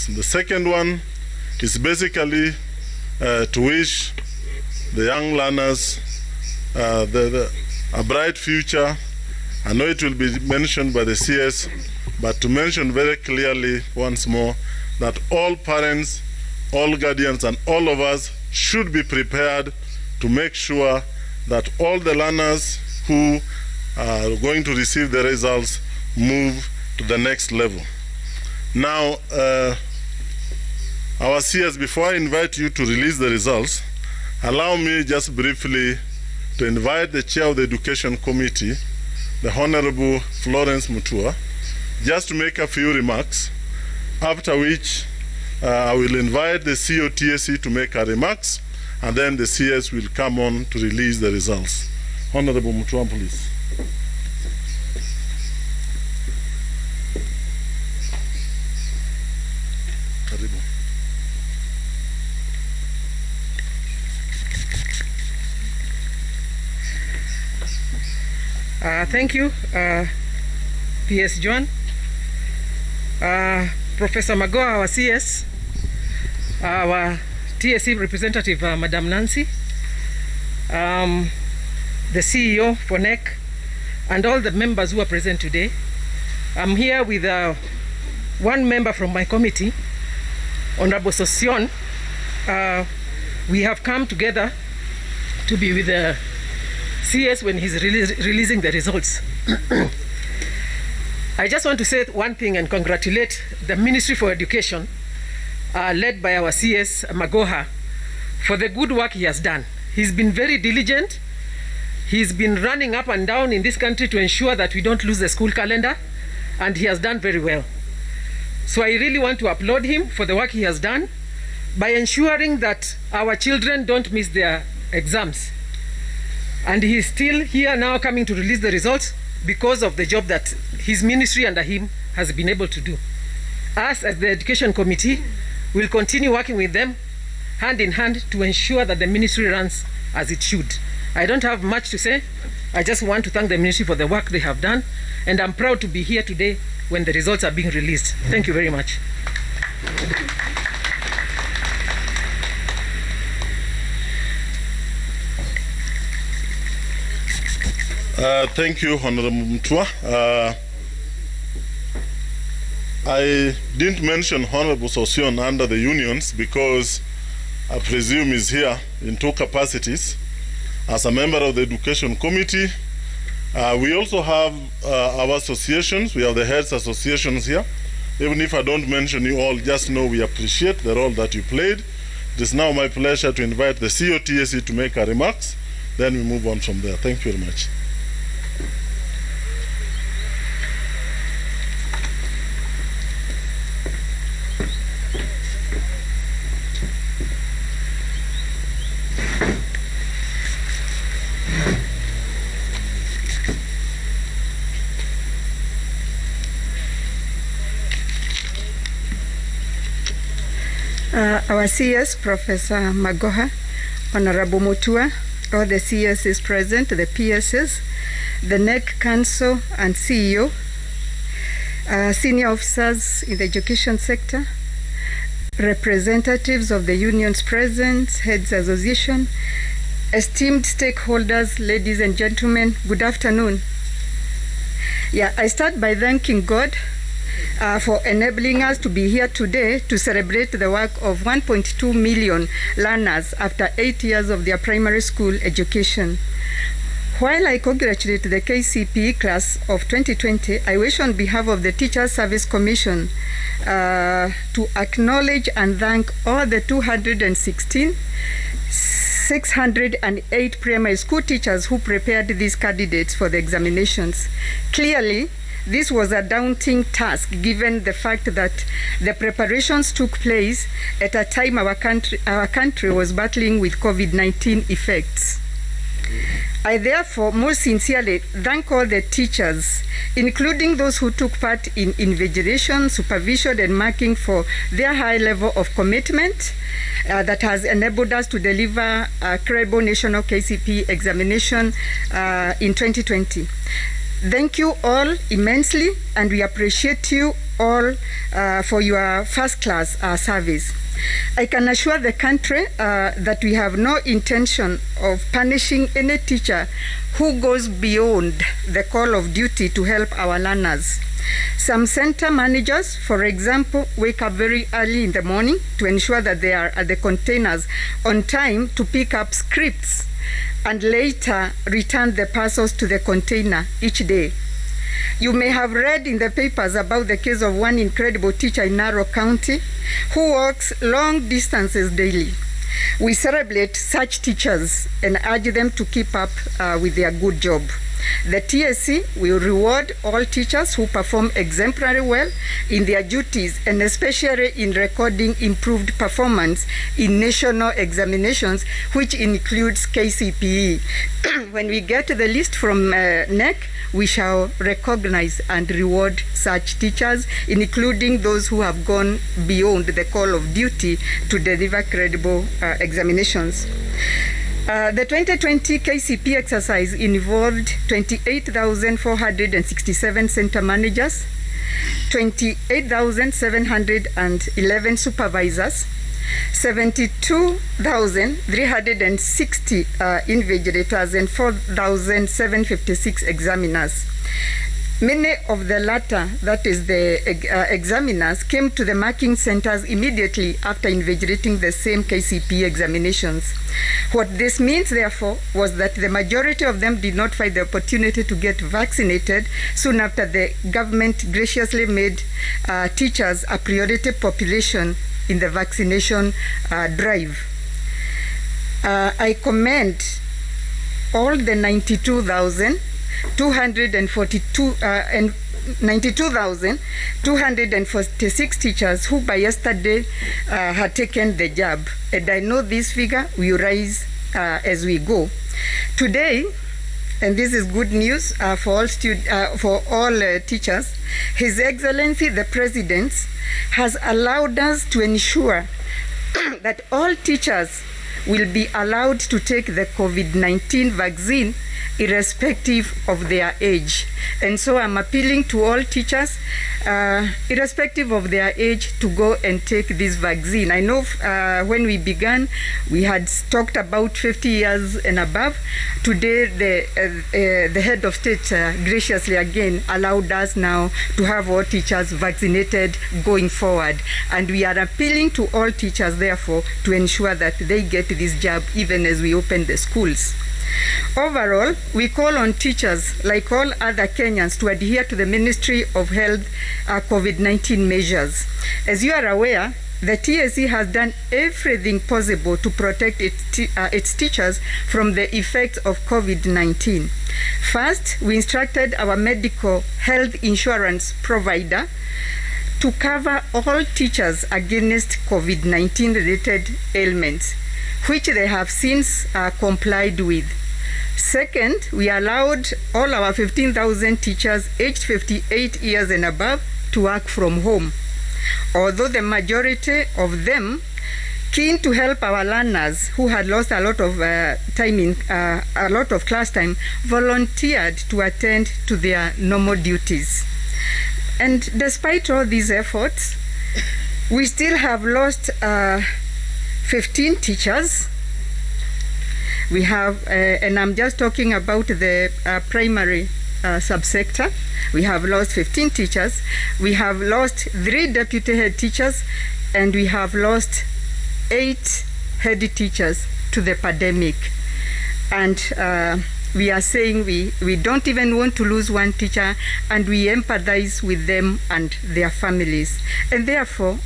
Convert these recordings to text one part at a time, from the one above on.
results. The second one is basically to wish the young learners a bright future. I know it will be mentioned by the CS, but to mention very clearly once more that all parents, all guardians, and all of us should be prepared to make sure that all the learners who are going to receive the results move to the next level. Now, our CS, before I invite you to release the results, allow me just briefly to invite the chair of the Education Committee, the Honorable Florence Mutua, just to make a few remarks, after which I will invite the COTSE to make her remarks, and then the CS will come on to release the results. Honorable Mutua, please. Thank you, PS John, Professor Magoha, our CS, our TSE representative, Madam Nancy, the CEO for NEC, and all the members who are present today. I'm here with one member from my committee, Honorable Sosion. We have come together to be with the CS when he's releasing the results. I just want to say one thing and congratulate the Ministry for Education, led by our CS Magoha, for the good work he has done. He's been very diligent. He's been running up and down in this country to ensure that we don't lose the school calendar, and he has done very well. So I really want to applaud him for the work he has done by ensuring that our children don't miss their exams. And he's still here now coming to release the results because of the job that his ministry under him has been able to do. Us as the Education Committee will continue working with them hand in hand to ensure that the ministry runs as it should. I don't have much to say. I just want to thank the ministry for the work they have done, and I'm proud to be here today when the results are being released. Thank you very much. Thank you, Honorable Mutua. I didn't mention Honorable Sosion under the unions because I presume he's here in two capacities. As a member of the Education Committee, we also have our associations. We have the heads associations here. Even if I don't mention you all, just know we appreciate the role that you played. It is now my pleasure to invite the COTSE to make her remarks. Then we move on from there. Thank you very much. Our CS, Professor Magoha, Honorable Mutua, all the CSs present, the PSs, the NEC Council and CEO, senior officers in the education sector, representatives of the unions present, heads association, esteemed stakeholders, ladies and gentlemen, good afternoon. I start by thanking God for enabling us to be here today to celebrate the work of 1.2 million learners after 8 years of their primary school education. While I congratulate the Kcpe class of 2020, I wish on behalf of the Teachers Service Commission to acknowledge and thank all the 608 primary school teachers who prepared these candidates for the examinations. Clearly, this was a daunting task given the fact that the preparations took place at a time our country was battling with COVID-19 effects. I therefore most sincerely thank all the teachers, including those who took part in invigilation, supervision, and marking for their high level of commitment that has enabled us to deliver a credible national Kcpe examination in 2020. Thank you all immensely, and we appreciate you all for your first-class service. I can assure the country that we have no intention of punishing any teacher who goes beyond the call of duty to help our learners. Some center managers, for example, wake up very early in the morning to ensure that they are at the containers on time to pick up scripts and later return the parcels to the container each day. You may have read in the papers about the case of one incredible teacher in Narok County who walks long distances daily. We celebrate such teachers and urge them to keep up with their good job. The TSC will reward all teachers who perform exemplary well in their duties, and especially in recording improved performance in national examinations, which includes Kcpe. When we get the list from NEC, we shall recognize and reward such teachers, including those who have gone beyond the call of duty to deliver credible examinations. The 2020 Kcpe exercise involved 28,467 center managers, 28,711 supervisors, 72,360 invigilators, and 4,756 examiners. Many of the latter, that is the examiners, came to the marking centers immediately after invigilating the same Kcpe examinations. What this means, therefore, was that the majority of them did not find the opportunity to get vaccinated soon after the government graciously made teachers a priority population in the vaccination drive. I commend all the 92,246 teachers who by yesterday had taken the jab. And I know this figure will rise as we go. Today, and this is good news for all teachers, His Excellency the President has allowed us to ensure that all teachers will be allowed to take the COVID-19 vaccine irrespective of their age. And so I'm appealing to all teachers, irrespective of their age, to go and take this vaccine. I know when we began, we had talked about 50 years and above. Today, the head of state graciously again allowed us now to have all teachers vaccinated going forward. And we are appealing to all teachers, therefore, to ensure that they get this jab even as we open the schools. Overall, we call on teachers, like all other Kenyans, to adhere to the Ministry of Health COVID-19 measures. As you are aware, the TSC has done everything possible to protect its teachers from the effects of COVID-19. First, we instructed our medical health insurance provider to cover all teachers against COVID-19 related ailments, which they have since complied with. Second, we allowed all our 15,000 teachers aged 58 years and above to work from home. Although the majority of them, keen to help our learners who had lost a lot of a lot of class time, volunteered to attend to their normal duties. And despite all these efforts, we still have lost 15 teachers. We have, and I'm just talking about the primary subsector. We have lost 15 teachers. We have lost 3 deputy head teachers, and we have lost 8 head teachers to the pandemic. And we are saying we don't even want to lose one teacher, and we empathize with them and their families. And therefore,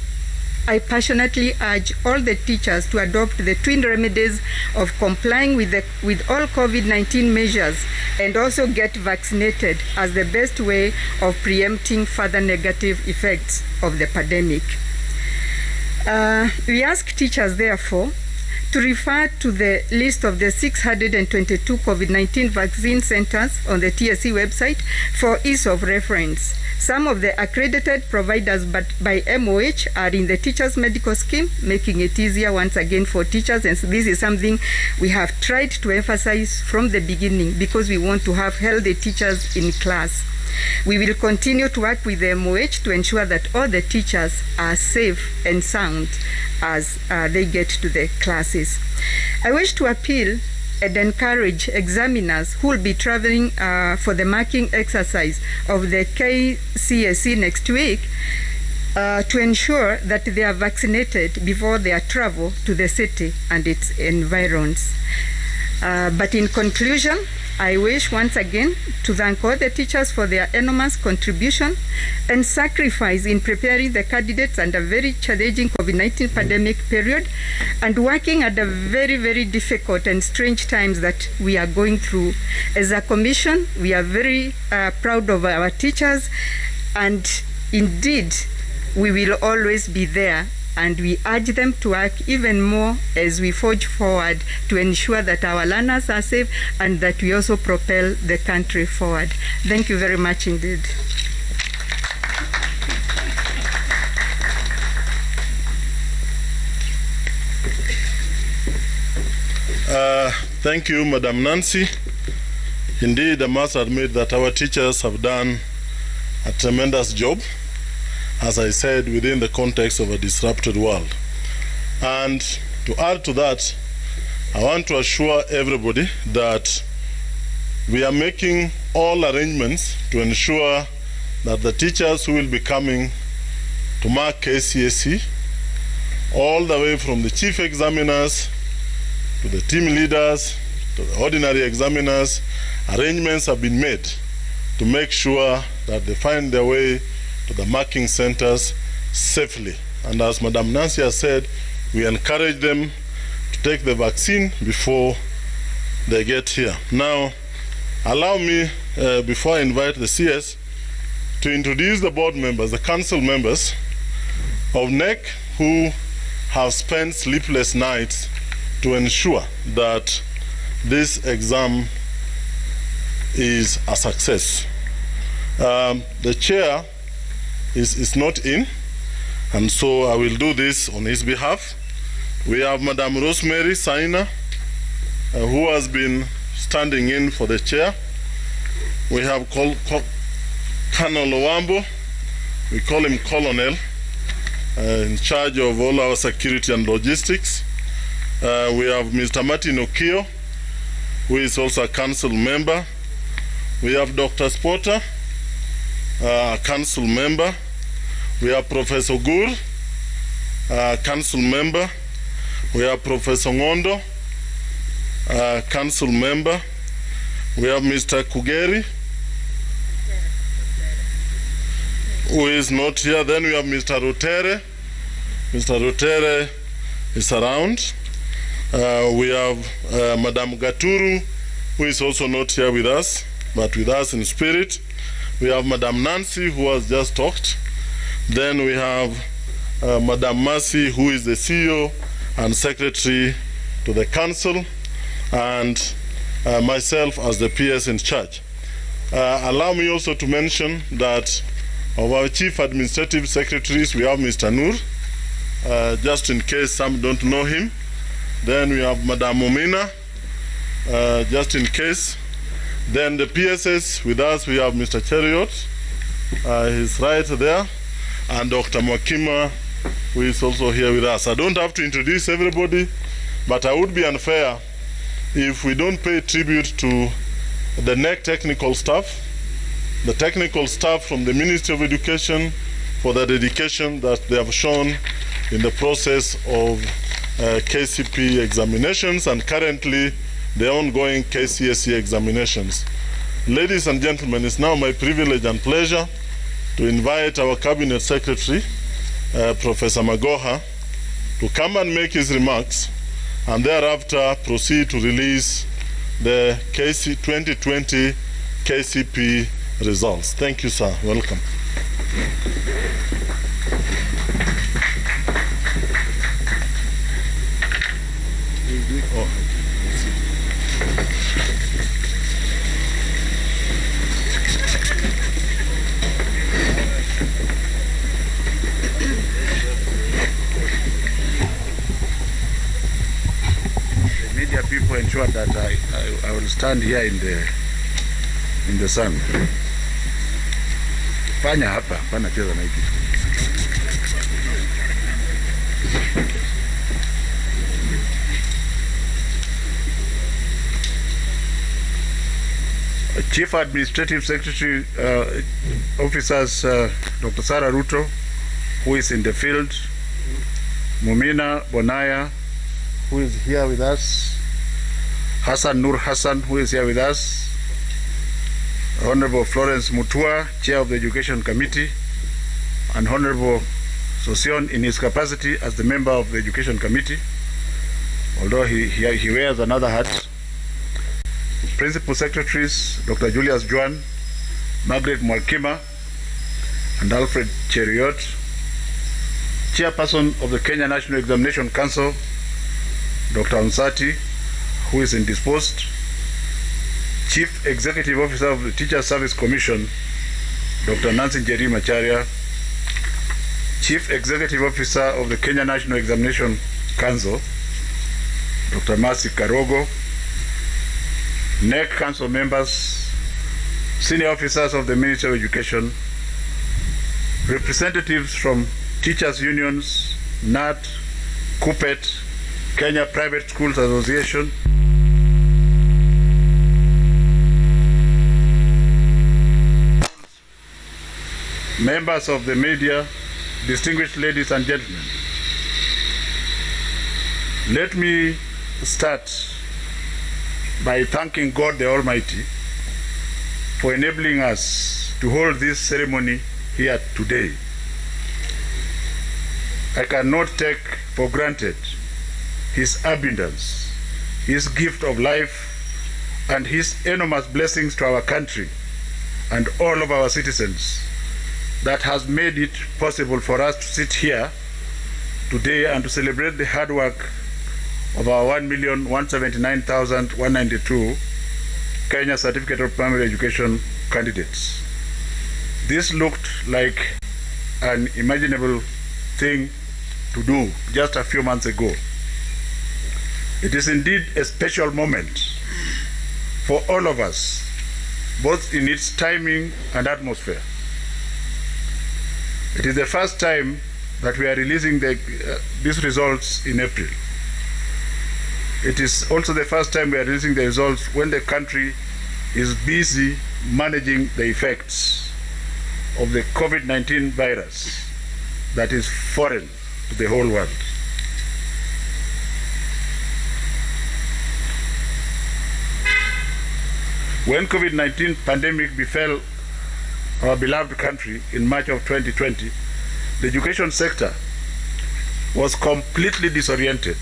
I passionately urge all the teachers to adopt the twin remedies of complying with all COVID-19 measures and also get vaccinated as the best way of preempting further negative effects of the pandemic. We ask teachers, therefore, to refer to the list of the 622 COVID-19 vaccine centers on the TSC website for ease of reference. Some of the accredited providers by MOH are in the teachers' medical scheme, making it easier once again for teachers. And so this is something we have tried to emphasize from the beginning because we want to have healthy teachers in class. We will continue to work with the MOH to ensure that all the teachers are safe and sound as they get to the classes. I wish to appeal and encourage examiners who will be traveling for the marking exercise of the Kcpe next week to ensure that they are vaccinated before their travel to the city and its environs. But in conclusion, I wish once again to thank all the teachers for their enormous contribution and sacrifice in preparing the candidates under very challenging COVID-19 pandemic period and working at the very, very difficult and strange times that we are going through. As a commission, we are very proud of our teachers, and indeed, we will always be there, and we urge them to work even more as we forge forward to ensure that our learners are safe and that we also propel the country forward. Thank you very much indeed. Thank you, Madam Nancy. Indeed, I must admit that our teachers have done a tremendous job, as I said, within the context of a disrupted world. And to add to that, I want to assure everybody that we are making all arrangements to ensure that the teachers who will be coming to mark Kcpe, all the way from the chief examiners to the team leaders to the ordinary examiners, arrangements have been made to make sure that they find their way to the marking centers safely. And as Madam Nancy has said, we encourage them to take the vaccine before they get here. Now, allow me, before I invite the CS, to introduce the board members, the council members of NEC who have spent sleepless nights to ensure that this exam is a success. The chair is not in, and so I will do this on his behalf. We have Madam Rosemary Saina, who has been standing in for the chair. We have Colonel Owambo, we call him Colonel, in charge of all our security and logistics. We have Mr. Martin Okio, who is also a council member. We have Dr. Spotter, a council member. We have Professor Gur, council member. We have Professor Ngondo, council member. We have Mr. Kugeri, who is not here. Then we have Mr. Rutere. Mr. Rutere is around. We have Madam Gaturu, who is also not here with us, but with us in spirit. We have Madam Nancy, who has just talked. Then we have Madam Mercy, who is the CEO and Secretary to the Council, and myself as the PS in charge. Allow me also to mention that of our Chief Administrative Secretaries, we have Mr. Noor, just in case some don't know him. Then we have Madam Momina, just in case. Then the PSS with us, we have Mr. Chariot, he's right there, and Dr. Mwakima, who is also here with us. I don't have to introduce everybody, but I would be unfair if we don't pay tribute to the NEC technical staff, the technical staff from the Ministry of Education, for the dedication that they have shown in the process of Kcpe examinations and currently the ongoing KCSE examinations. Ladies and gentlemen, it's now my privilege and pleasure to invite our Cabinet Secretary, Professor Magoha, to come and make his remarks and thereafter proceed to release the 2020 Kcpe results. Thank you, sir. Welcome. Media people ensured that I will stand here in the sun. Fanya hapa, hapana cheza na hiki. Chief Administrative Secretary Officers Dr. Sarah Ruto, who is in the field, Mumina Bonaya, who is here with us, Hassan Nur Hassan, who is here with us, Honorable Florence Mutua, Chair of the Education Committee, and Honorable Sosion in his capacity as the member of the Education Committee, although he wears another hat. Principal Secretaries, Dr. Julius Juan, Margaret Mwakima, and Alfred Cheriot, Chairperson of the Kenya National Examination Council, Dr. Ansati, who is indisposed, Chief Executive Officer of the Teacher Service Commission, Dr. Nancy Njeri Macharia, Chief Executive Officer of the Kenya National Examination Council, Dr. Mercy Karogo, NEC Council members, senior officers of the Ministry of Education, representatives from teachers' unions, NAT, Kcpe, Kenya Private Schools Association, members of the media, distinguished ladies and gentlemen. Let me start by thanking God the Almighty for enabling us to hold this ceremony here today. I cannot take for granted His abundance, His gift of life, and His enormous blessings to our country and all of our citizens that has made it possible for us to sit here today and to celebrate the hard work of our 1,179,192 Kenya Certificate of Primary Education candidates. This looked like an imaginable thing to do just a few months ago. It is indeed a special moment for all of us, both in its timing and atmosphere. It is the first time that we are releasing these results in April. It is also the first time we are releasing the results when the country is busy managing the effects of the COVID-19 virus that is foreign to the whole world. When COVID-19 pandemic befell our beloved country in March of 2020, the education sector was completely disoriented.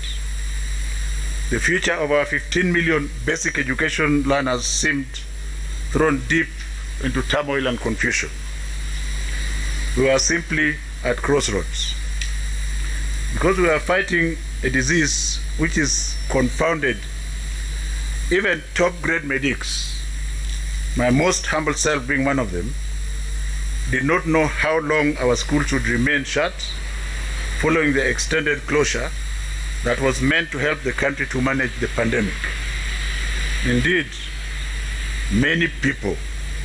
The future of our 15 million basic education learners seemed thrown deep into turmoil and confusion. We were simply at crossroads. Because we are fighting a disease which is confounded, even top-grade medics, my most humble self being one of them, did not know how long our schools should remain shut following the extended closure that was meant to help the country to manage the pandemic. Indeed, many people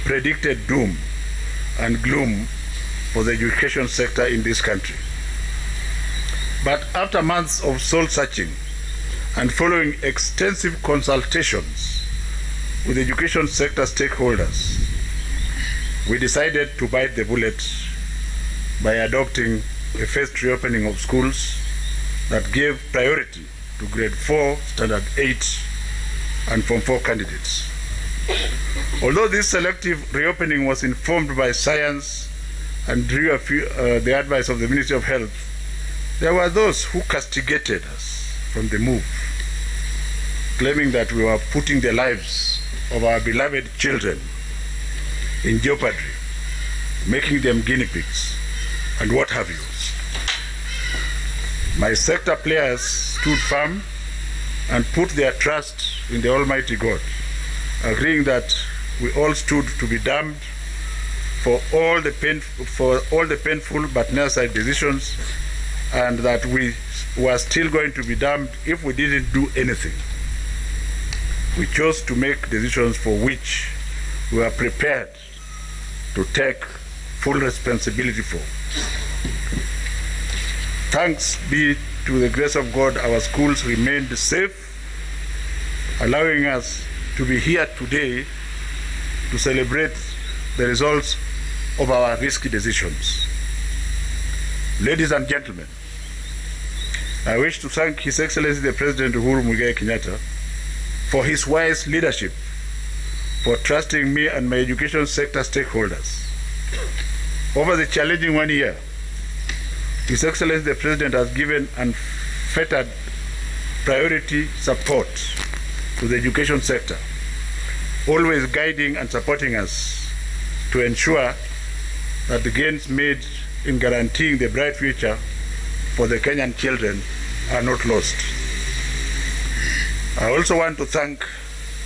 predicted doom and gloom for the education sector in this country. But after months of soul-searching and following extensive consultations with education sector stakeholders, we decided to bite the bullet by adopting a phased reopening of schools that gave priority to grade 4, standard 8, and Form 4 candidates. Although this selective reopening was informed by science and drew the advice of the Ministry of Health, there were those who castigated us from the move, claiming that we were putting the lives of our beloved children in jeopardy, making them guinea pigs, and what have you. My sector players stood firm and put their trust in the Almighty God, agreeing that we all stood to be damned for all the painful but necessary decisions, and that we were still going to be damned if we didn't do anything. We chose to make decisions for which we were prepared to take full responsibility for. Thanks be to the grace of God, our schools remained safe, allowing us to be here today to celebrate the results of our risky decisions. Ladies and gentlemen, I wish to thank His Excellency the President Uhuru Muigai Kenyatta for his wise leadership, for trusting me and my education sector stakeholders. Over the challenging 1 year, His Excellency the President has given unfettered priority support to the education sector, always guiding and supporting us to ensure that the gains made in guaranteeing the bright future for the Kenyan children are not lost. I also want to thank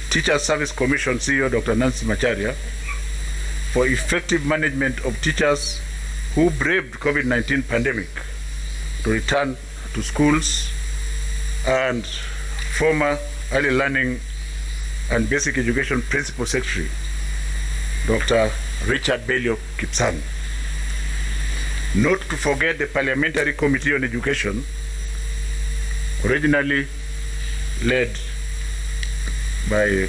Teacher Service Commission CEO Dr. Nancy Macharia for effective management of teachers who braved COVID-19 pandemic to return to schools, and former Early Learning and Basic Education Principal Secretary Dr. Richard Belio Kipsang. Not to forget the Parliamentary Committee on Education, originally led by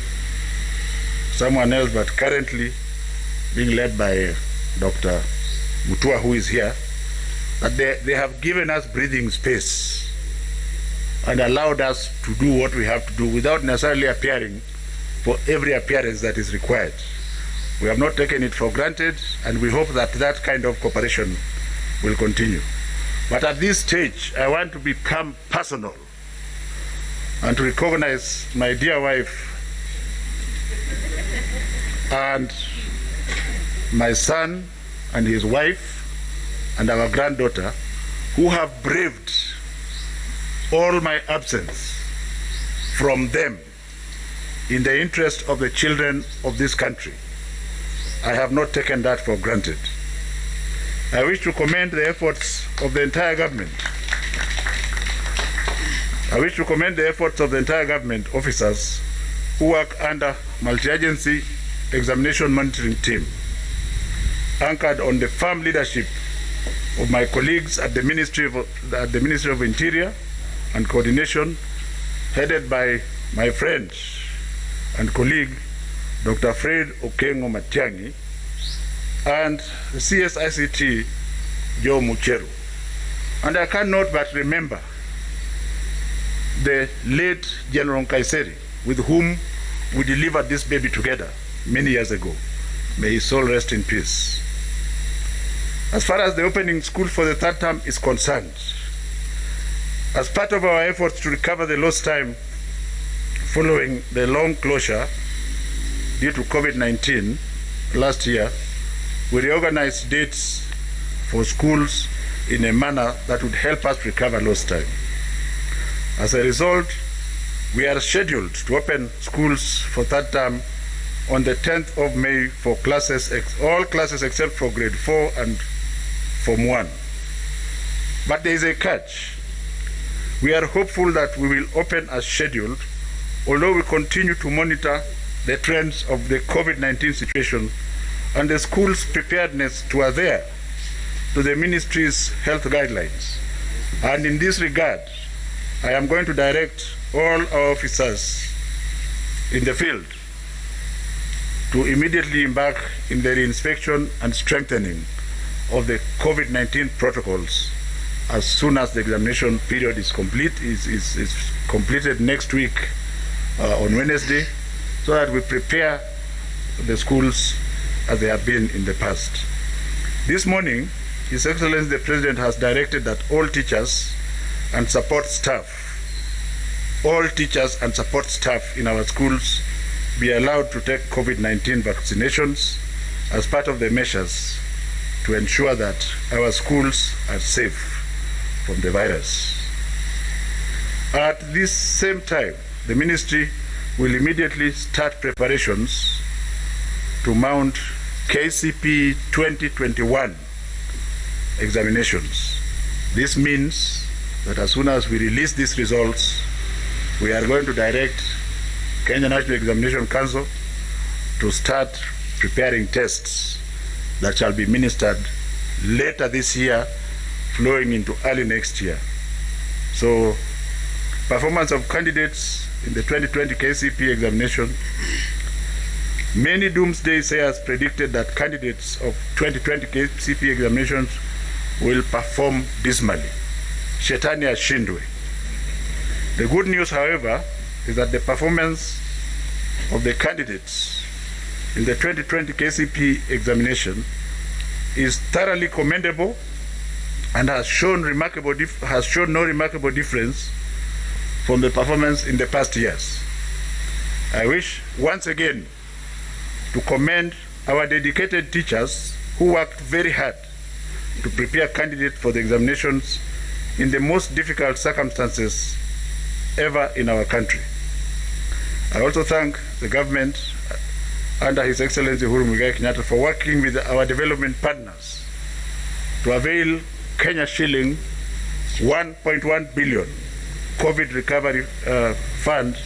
someone else, but currently being led by Dr. Mutua, who is here, that they have given us breathing space and allowed us to do what we have to do without necessarily appearing for every appearance that is required. We have not taken it for granted, and we hope that that kind of cooperation will continue. But at this stage, I want to become personal and to recognize my dear wife and my son and his wife and our granddaughter, who have braved all my absence from them in the interest of the children of this country. I have not taken that for granted. I wish to commend the efforts of the entire government. I wish to commend the efforts of the entire government officers who work under multi-agency examination monitoring team, anchored on the firm leadership of my colleagues at the Ministry of Interior and Coordination, headed by my friend and colleague, Dr. Fred Okengo Matiangi, and the CSICT, Joe Mucheru. And I cannot but remember the late General Kaiseri, with whom we delivered this baby together many years ago. May his soul rest in peace. As far as the opening school for the third term is concerned, as part of our efforts to recover the lost time following the long closure due to COVID-19 last year, we reorganized dates for schools in a manner that would help us recover lost time. As a result, we are scheduled to open schools for third term on the 10th of May for all classes except for grade 4 and Form 1. But there is a catch. We are hopeful that we will open as scheduled, although we continue to monitor the trends of the COVID-19 situation and the school's preparedness to adhere to the ministry's health guidelines. And in this regard, I am going to direct all our officers in the field to immediately embark in the reinspection and strengthening of the COVID-19 protocols as soon as the examination period is completed next week on Wednesday, so that we prepare the schools as they have been in the past. This morning, His Excellency the President has directed that all teachers and support staff in our schools be allowed to take COVID-19 vaccinations as part of the measures to ensure that our schools are safe from the virus. At this same time, the ministry will immediately start preparations to mount Kcpe 2021 examinations. This means that as soon as we release these results, we are going to direct Kenya National Examination Council to start preparing tests that shall be ministered later this year, flowing into early next year. So, performance of candidates in the 2020 Kcpe examination. Many doomsday sayers predicted that candidates of 2020 Kcpe examinations will perform dismally. Shetani ashindwe. The good news, however, is that the performance of the candidates in the 2020 Kcpe examination is thoroughly commendable and has shown no remarkable difference from the performance in the past years. I wish once again to commend our dedicated teachers who worked very hard to prepare candidates for the examinations in the most difficult circumstances ever in our country. I also thank the government under His Excellency Uhuru Muigai Kenyatta for working with our development partners to avail Kenya shilling 1.1 billion COVID recovery fund,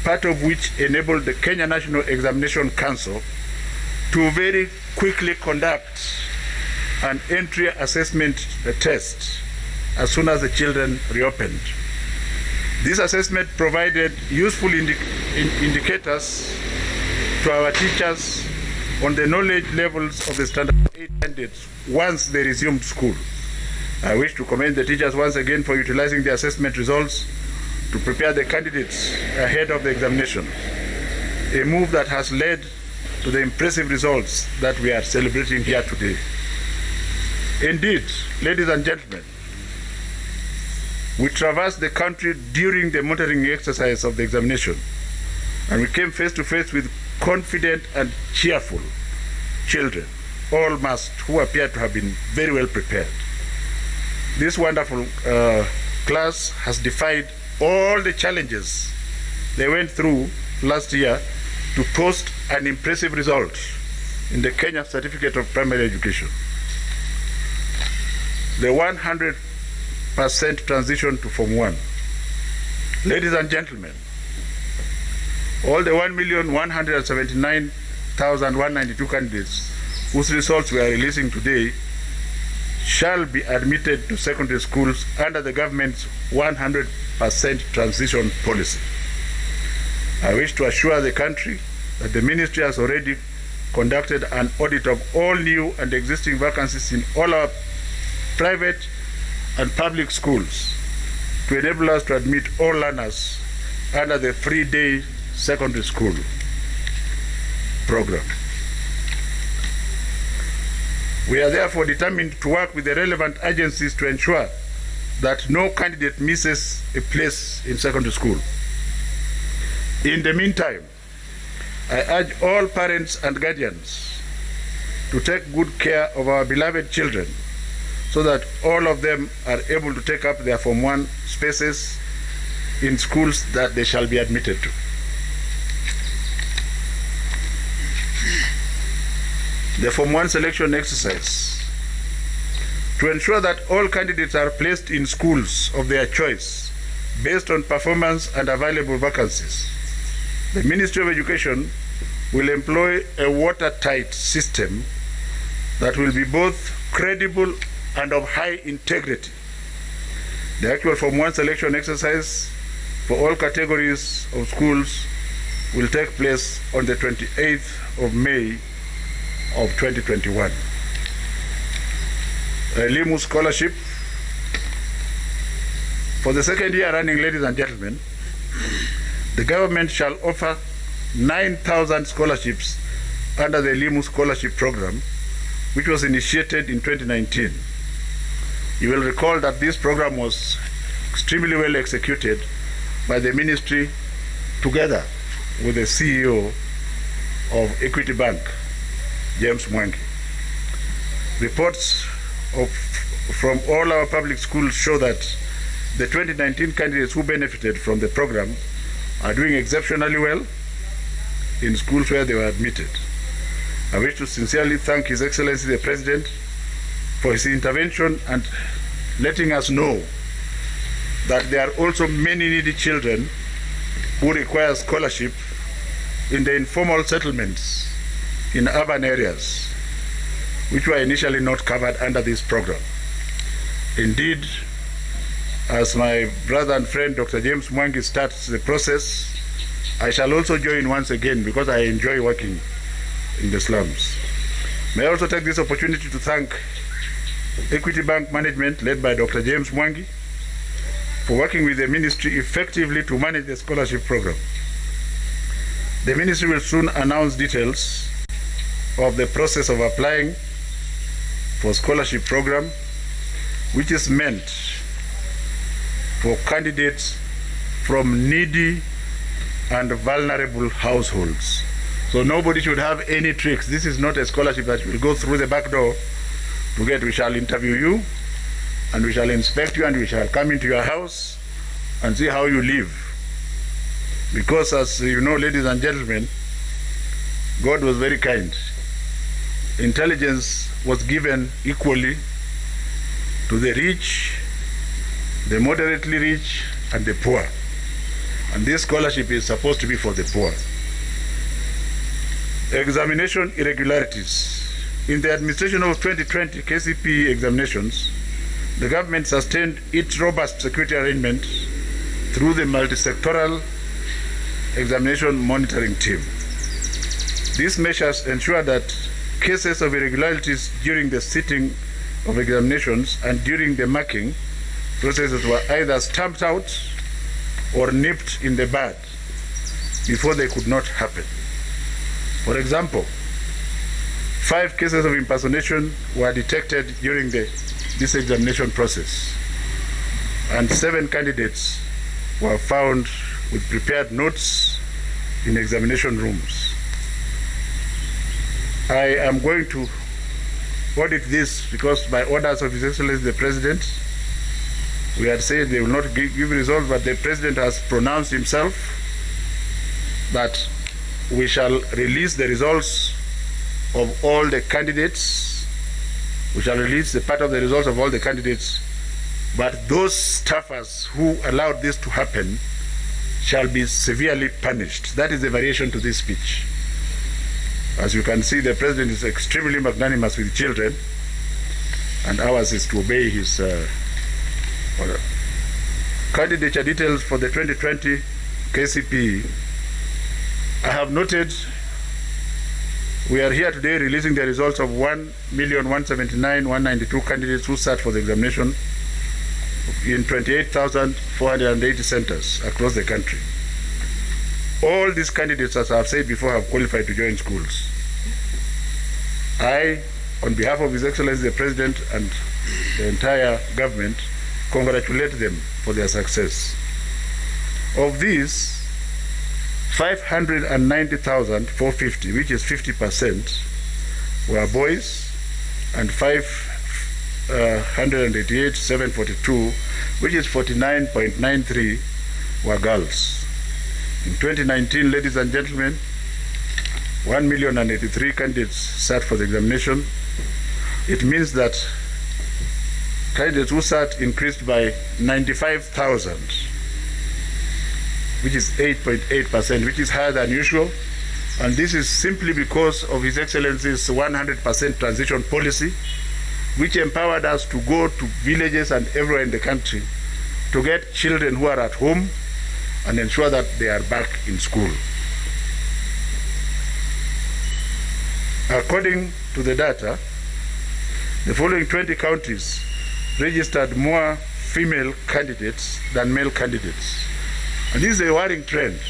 part of which enabled the Kenya National Examination Council to very quickly conduct an entry assessment test as soon as the children reopened. This assessment provided useful indicators to our teachers on the knowledge levels of the Standard 8 candidates once they resumed school. I wish to commend the teachers once again for utilizing the assessment results to prepare the candidates ahead of the examination, a move that has led to the impressive results that we are celebrating here today. Indeed, ladies and gentlemen, we traversed the country during the monitoring exercise of the examination, and we came face to face with confident and cheerful children, all masked, who appear to have been very well prepared. This wonderful class has defied all the challenges they went through last year to post an impressive result in the Kenya Certificate of Primary Education. The 100% transition to Form 1. Ladies and gentlemen, all the 1,179,192 candidates whose results we are releasing today shall be admitted to secondary schools under the government's 100% transition policy. I wish to assure the country that the ministry has already conducted an audit of all new and existing vacancies in all our private and public schools to enable us to admit all learners under the 3-day secondary school program. We are therefore determined to work with the relevant agencies to ensure that no candidate misses a place in secondary school. In the meantime, I urge all parents and guardians to take good care of our beloved children so that all of them are able to take up their Form 1 spaces in schools that they shall be admitted to. The Form 1 selection exercise. To ensure that all candidates are placed in schools of their choice based on performance and available vacancies, the Ministry of Education will employ a watertight system that will be both credible and of high integrity. The actual Form 1 selection exercise for all categories of schools will take place on the 28th of May of 2021. A LIMU scholarship. For the second year running, ladies and gentlemen, the government shall offer 9,000 scholarships under the LIMU scholarship program, which was initiated in 2019. You will recall that this program was extremely well executed by the ministry together with the CEO of Equity Bank, James Mwangi. Reports from all our public schools show that the 2019 candidates who benefited from the program are doing exceptionally well in schools where they were admitted. I wish to sincerely thank His Excellency the President for his intervention and letting us know that there are also many needy children who require scholarship in the informal settlements in urban areas. which were initially not covered under this program. Indeed, as my brother and friend Dr. James Mwangi starts the process, I shall also join once again because I enjoy working in the slums. May I also take this opportunity to thank Equity Bank management led by Dr. James Mwangi for working with the ministry effectively to manage the scholarship program. The ministry will soon announce details of the process of applying for scholarship program, which is meant for candidates from needy and vulnerable households. So nobody should have any tricks. This is not a scholarship that will go through the back door to get. We shall interview you, and we shall inspect you, and we shall come into your house and see how you live. Because as you know, ladies and gentlemen, God was very kind. Intelligence was given equally to the rich, the moderately rich, and the poor. And this scholarship is supposed to be for the poor. Examination irregularities. In the administration of 2020 Kcpe examinations, the government sustained its robust security arrangement through the multi-sectoral examination monitoring team. These measures ensure that cases of irregularities during the sitting of examinations and during the marking processes were either stamped out or nipped in the bud before they could not happen. For example, 5 cases of impersonation were detected during this examination process, and 7 candidates were found with prepared notes in examination rooms. I am going to audit this because by orders of His Excellency the President, we had said they will not give results, but the President has pronounced himself that we shall release the results of all the candidates. We shall release the part of the results of all the candidates, but those staffers who allowed this to happen shall be severely punished. That is the variation to this speech. As you can see, the President is extremely magnanimous with children, and ours is to obey his order. Candidature details for the 2020 Kcpe. I have noted we are here today releasing the results of 1,179,192 candidates who sat for the examination in 28,480 centers across the country. All these candidates, as I have said before, have qualified to join schools. I, on behalf of His Excellency the President and the entire government, congratulate them for their success. Of these, 590,450, which is 50%, were boys, and 588,742, which is 49.93, were girls. In 2019, ladies and gentlemen, 1,083,000 candidates sat for the examination. It means that candidates who sat increased by 95,000, which is 8.8%, which is higher than usual. And this is simply because of His Excellency's 100% transition policy, which empowered us to go to villages and everywhere in the country to get children who are at home and ensure that they are back in school. According to the data, the following 20 counties registered more female candidates than male candidates. And this is a worrying trend,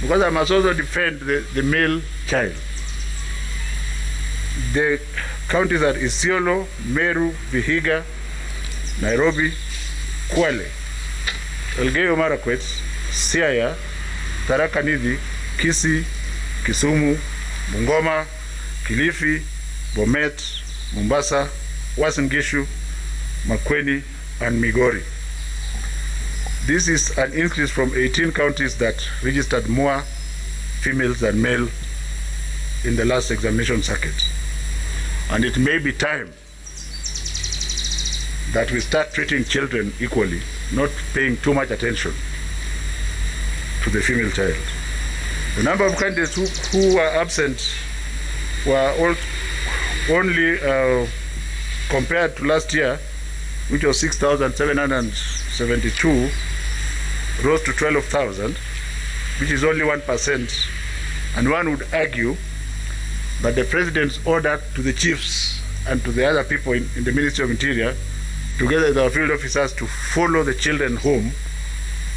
because I must also defend the male child. The counties are Isiolo, Meru, Vihiga, Nairobi, Kwale, Elgeyo Marakwet, Siaya, Tharaka Nithi, Kisii, Kisumu, Bungoma, Kilifi, Bomet, Mombasa, Uasin Gishu, Makueni, and Migori. This is an increase from 18 counties that registered more females than male in the last examination circuit. And it may be time that we start treating children equally, not paying too much attention to the female child. The number of candidates who were absent were only compared to last year, which was 6,772, rose to 12,000, which is only 1%. And one would argue that the President's order to the chiefs and to the other people in the Ministry of Interior, together with our field officers, to follow the children home,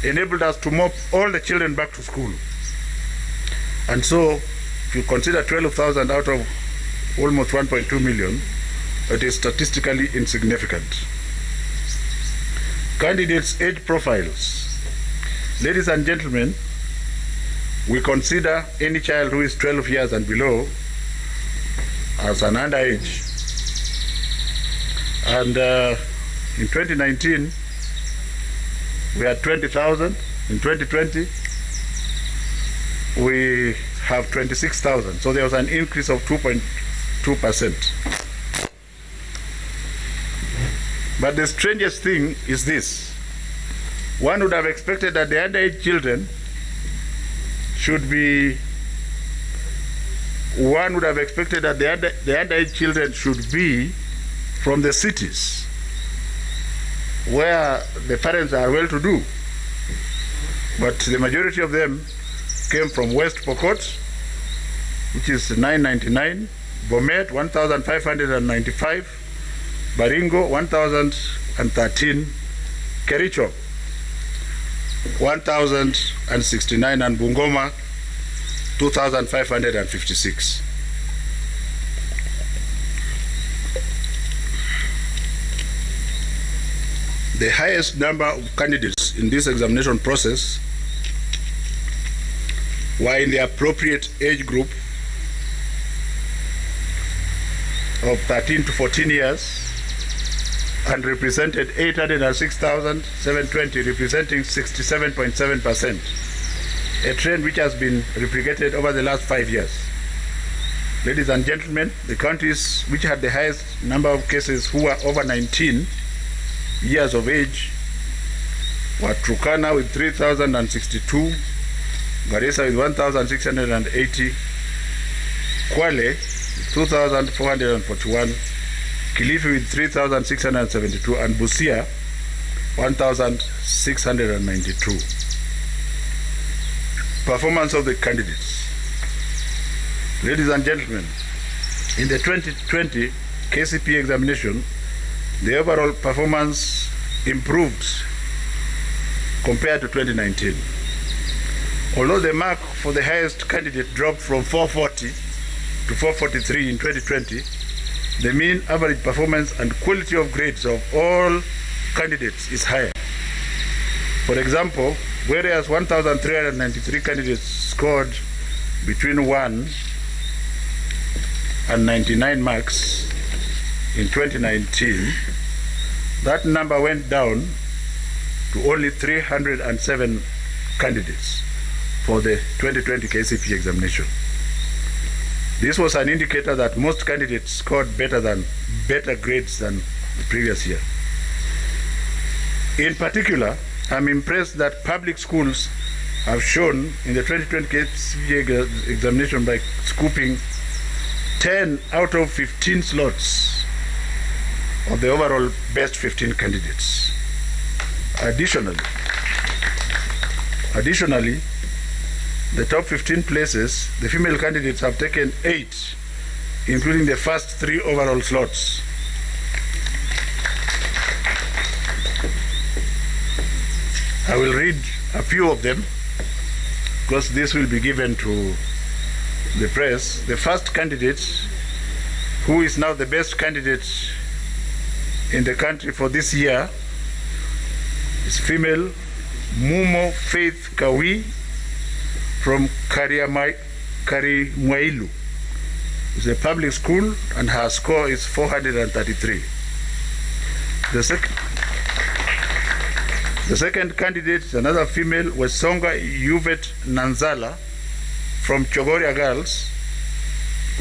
enabled us to move all the children back to school. And so, if you consider 12,000 out of almost 1.2 million, it is statistically insignificant. Candidates' age profiles. Ladies and gentlemen, we consider any child who is 12 years and below as an underage. And in 2019, we had 20,000. In 2020, we have 26,000. So there was an increase of 2.2%. But the strangest thing is this. One would have expected that the underage children should be, from the cities where the parents are well-to-do. But the majority of them came from West Pokot, which is 999, Bomet 1,595, Baringo 1,013, Kericho 1,069, and Bungoma 2,556. The highest number of candidates in this examination process were in the appropriate age group of 13 to 14 years and represented 806,720, representing 67.7%, a trend which has been replicated over the last 5 years. Ladies and gentlemen, the counties which had the highest number of cases who were over 19 years of age were Turkana with 3,062, Garissa with 1,680, Kwale with 2,441, Kilifi with 3,672, and Busia 1,692. Performance of the candidates. Ladies and gentlemen, in the 2020 Kcpe examination, the overall performance improved compared to 2019. Although the mark for the highest candidate dropped from 440 to 443 in 2020, the mean average performance and quality of grades of all candidates is higher. For example, whereas 1,393 candidates scored between 1 and 99 marks in 2019, that number went down to only 307 candidates for the 2020 Kcpe examination. This was an indicator that most candidates scored better grades than the previous year. In particular, I'm impressed that public schools have shown in the 2020 Kcpe examination by scooping 10 out of 15 slots of the overall best 15 candidates. Additionally, the top 15 places, the female candidates have taken 8, including the first 3 overall slots. I will read a few of them because this will be given to the press. The first candidate, who is now the best candidate in the country for this year, is female Mumo Faith Kawi from Karimwailu. It's a public school and her score is 433. The second candidate is another female, Wesonga Yuvet Nanzala from Chogoria Girls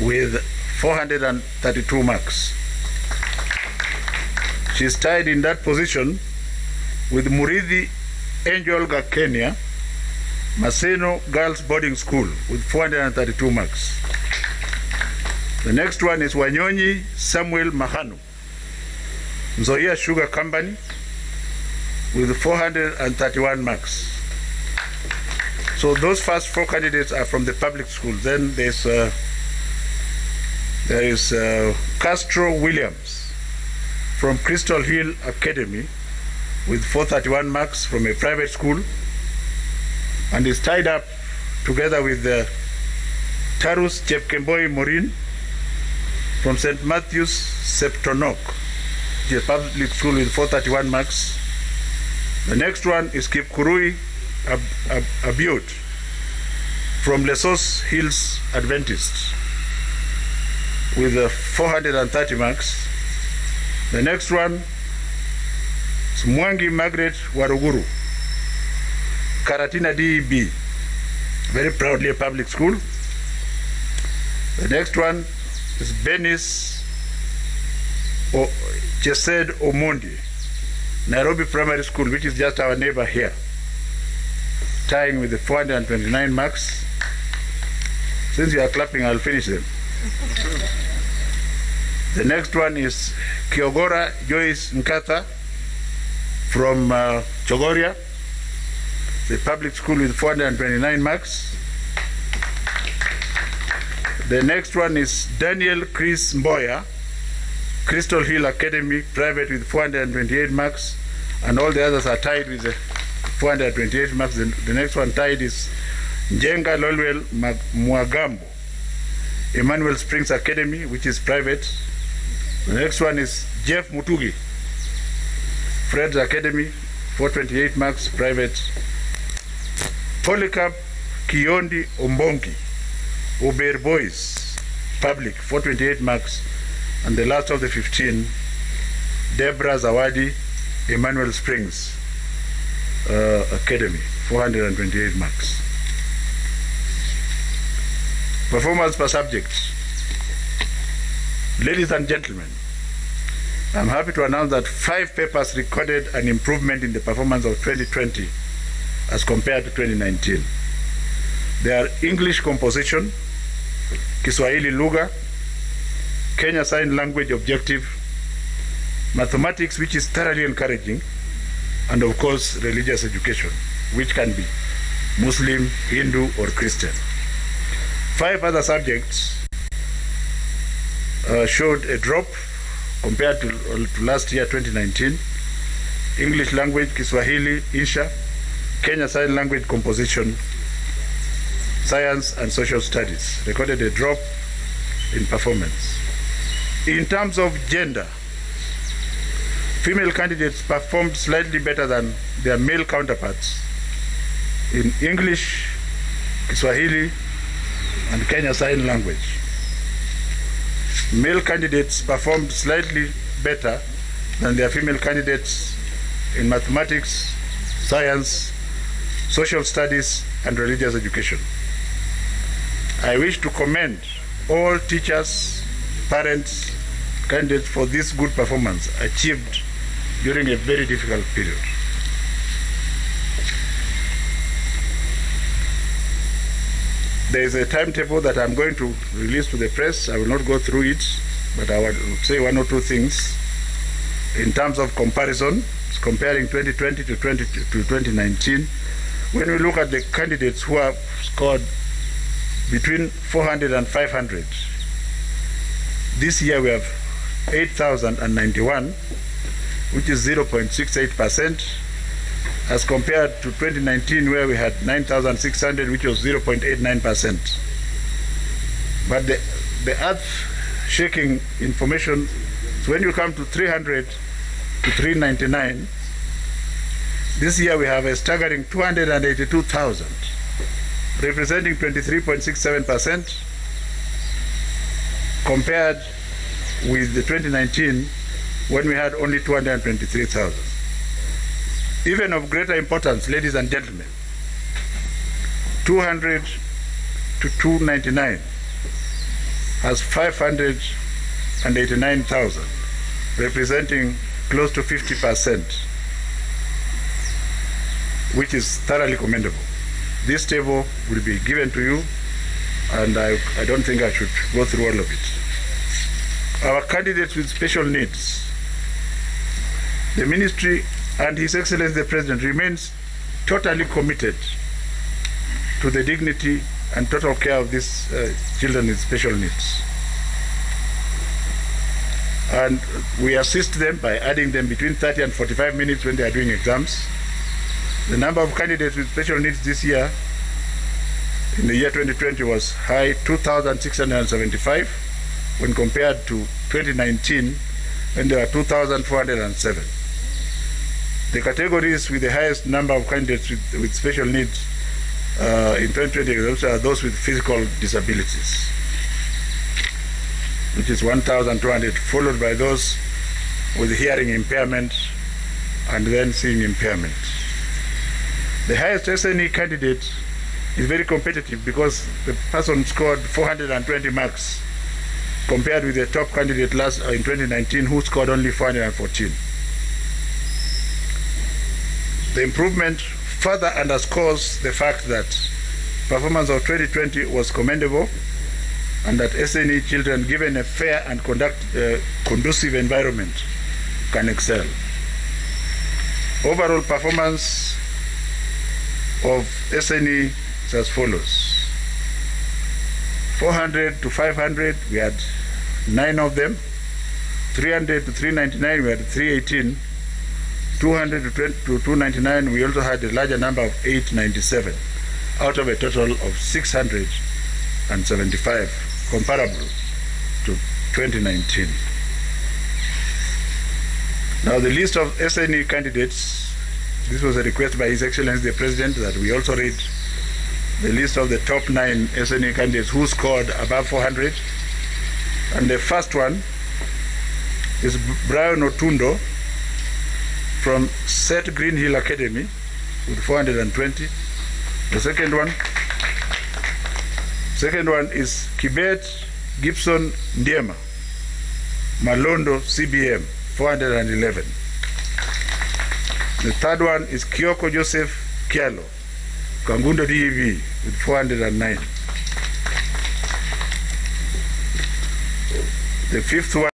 with 432 marks. She's tied in that position with Muridhi Angel Gakenya, Maseno Girls Boarding School with 432 marks. The next one is Wanyonyi Samuel Mahanu, Nzoia Sugar Company, with 431 marks. So those first 4 candidates are from the public school. Then there is Castro Williams from Crystal Hill Academy with 431 marks from a private school, and is tied up together with Tarus Chepkemboi Morin from St. Matthew's Septonok, which is a public school with 431 marks. The next one is Kipkurui Abiot from Lesos Hills Adventist with 430 marks. The next one is Mwangi Margaret Waruguru, Karatina DEB, very proudly a public school. The next one is Benis Chesed Omondi, Nairobi Primary School, which is just our neighbor here, tying with the 429 marks. Since you are clapping, I'll finish them. The next one is Kiogora Joyce Nkata from Chogoria, the public school with 429 marks. The next one is Daniel Chris Mboya, Crystal Hill Academy, private with 428 marks, and all the others are tied with 428 marks. The next one tied is Njenga Lolwell Mwagambo, Emmanuel Springs Academy, which is private. The next one is Jeff Mutugi, Fred's Academy, 428 marks, private. Polycarp Kiondi Ombongi, Uber Boys, public, 428 marks. And the last of the 15, Deborah Zawadi, Emmanuel Springs Academy, 428 marks. Performance per subject. Ladies and gentlemen, I'm happy to announce that 5 papers recorded an improvement in the performance of 2020 as compared to 2019. They are English composition, Kiswahili Lugha, Kenya Sign Language Objective, mathematics, which is thoroughly encouraging, and of course religious education, which can be Muslim, Hindu, or Christian. 5 other subjects showed a drop compared to last year, 2019. English language, Kiswahili, Insha, Kenya Sign Language Composition, Science and Social Studies recorded a drop in performance. In terms of gender, female candidates performed slightly better than their male counterparts in English, Kiswahili, and Kenya Sign Language. Male candidates performed slightly better than their female candidates in mathematics, science, social studies, and religious education. I wish to commend all teachers, parents, candidates for this good performance achieved during a very difficult period. There is a timetable that I'm going to release to the press. I will not go through it, but I will say 1 or 2 things. In terms of comparison, comparing 2020 to 2019, when we look at the candidates who have scored between 400 and 500, this year we have 8,091, which is 0.68%, as compared to 2019, where we had 9,600, which was 0.89%. But the earth-shaking information, so when you come to 300 to 399, this year we have a staggering 282,000, representing 23.67%, compared with the 2019, when we had only 223,000. Even of greater importance, ladies and gentlemen, 200 to 299 has 589,000, representing close to 50%, which is thoroughly commendable. This table will be given to you, and I don't think I should go through all of it. our candidates with special needs, the ministry and His Excellency the President remains totally committed to the dignity and total care of these children with special needs. And we assist them by adding them between 30 and 45 minutes when they are doing exams. The number of candidates with special needs this year, in the year 2020, was high, 2,675, when compared to 2019, when there were 2,407. The categories with the highest number of candidates with special needs in 2020 are those with physical disabilities, which is 1,200, followed by those with hearing impairment and then seeing impairment. The highest SNE candidate is very competitive because the person scored 420 marks compared with the top candidate in 2019 who scored only 414. The improvement further underscores the fact that performance of 2020 was commendable and that SNE children, given a fair and conducive environment, can excel. Overall performance of SNE is as follows. 400 to 500, we had 9 of them. 300 to 399, we had 318. 200 to 299, we also had a larger number of 897, out of a total of 675, comparable to 2019. Now the list of SNE candidates, this was a request by His Excellency the President that we also read the list of the top 9 SNE candidates who scored above 400. And the first one is Brian Otundo from Set Green Hill Academy with 420. The second one is Kibet Gibson Ndiema, Malondo CBM, 411. The third one is Kioko Joseph Kialo, Kangundo DEV with 409. The fifth one